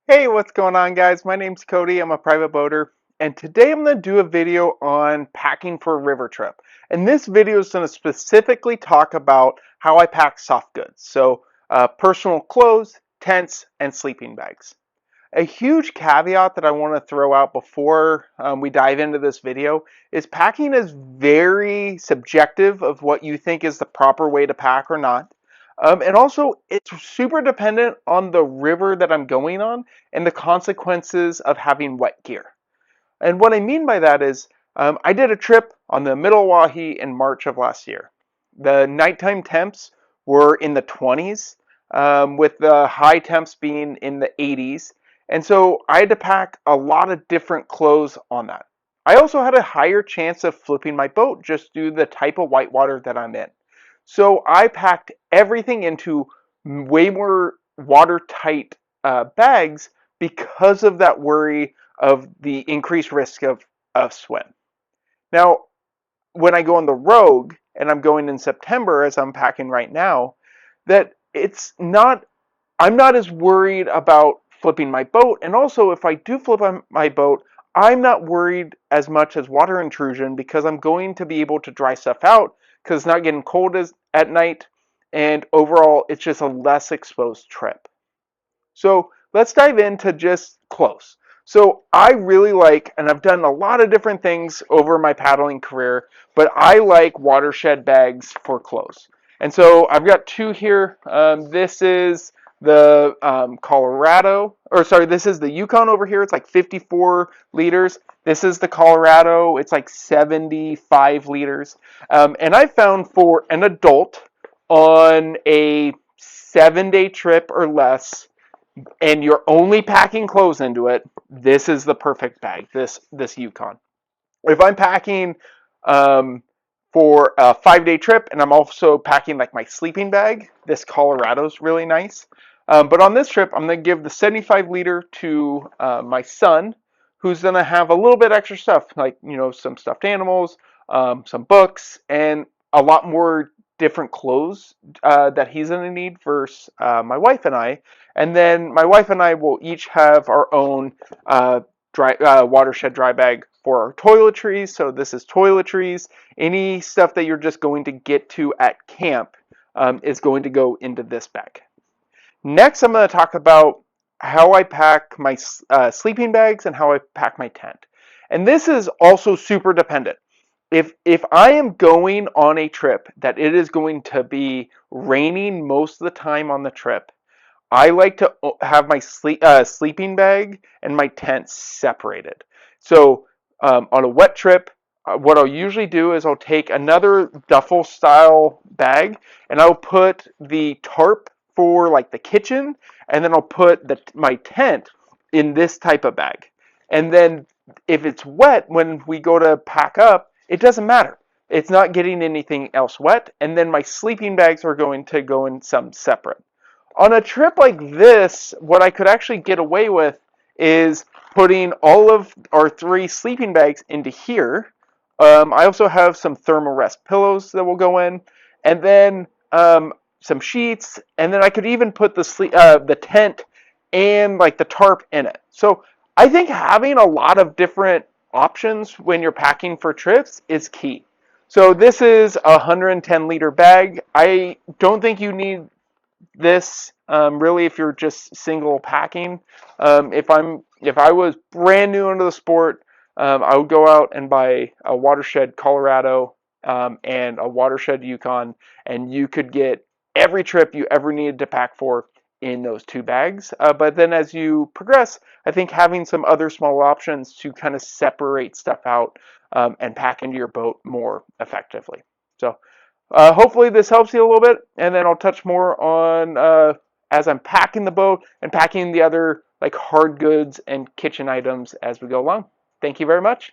Hey, what's going on, guys? My name's Cody. I'm a private boater, and today I'm going to do a video on packing for a river trip. And this video is going to specifically talk about how I pack soft goods, so personal clothes, tents, and sleeping bags. A huge caveat that I want to throw out before we dive into this video is packing is very subjective of what you think is the proper way to pack or not. And also, it's super dependent on the river that I'm going on and the consequences of having wet gear. And what I mean by that is, I did a trip on the Middle Wahi in March of last year. The nighttime temps were in the 20s, with the high temps being in the 80s. And so I had to pack a lot of different clothes on that. I also had a higher chance of flipping my boat just due to the type of whitewater that I'm in. So I packed everything into way more watertight bags because of that worry of the increased risk of swim. Now, when I go on the Rogue, and I'm going in September as I'm packing right now, that it's not, I'm not as worried about flipping my boat. And also, if I do flip my boat, I'm not worried as much as water intrusion because I'm going to be able to dry stuff out because it's not getting cold at night. And overall, it's just a less exposed trip. So let's dive into just clothes. So I really like, and I've done a lot of different things over my paddling career, but I like Watershed bags for clothes. And so I've got two here. This is the Colorado, or sorry, this is the Yukon over here. It's like 54 liters. This is the Colorado. It's like 75 liters. And I found for an adult on a 7-day trip or less, and you're only packing clothes into it, this is the perfect bag, this Yukon. If I'm packing for a 5-day trip and I'm also packing like my sleeping bag, this Colorado's really nice. But on this trip, I'm going to give the 75 liter to my son, who's going to have a little bit extra stuff, like, some stuffed animals, some books, and a lot more different clothes that he's going to need versus my wife and I. And then my wife and I will each have our own Watershed dry bag for our toiletries. So this is toiletries. Any stuff that you're just going to get to at camp is going to go into this bag. Next, I'm going to talk about how I pack my sleeping bags and how I pack my tent. And this is also super dependent. If I am going on a trip that it is going to be raining most of the time on the trip, I like to have my sleeping bag and my tent separated. So on a wet trip, what I'll usually do is I'll take another duffel-style bag and I'll put the tarp for like the kitchen, and then I'll put my tent in this type of bag. And then if it's wet when we go to pack up, it doesn't matter. It's not getting anything else wet, and then my sleeping bags are going to go in some separate. On a trip like this, what I could actually get away with is putting all of our 3 sleeping bags into here. I also have some thermal rest pillows that will go in, and then some sheets, and then I could even put the tent and like the tarp in it. So I think having a lot of different options when you're packing for trips is key. So this is a 110 liter bag. I don't think you need this really if you're just single packing. If I was brand new into the sport, I would go out and buy a Watershed Colorado and a Watershed Yukon, and you could get every trip you ever needed to pack for in those 2 bags. But then as you progress, I think having some other small options to kind of separate stuff out and pack into your boat more effectively. So hopefully this helps you a little bit, and then I'll touch more on as I'm packing the boat and packing the other like hard goods and kitchen items as we go along. Thank you very much.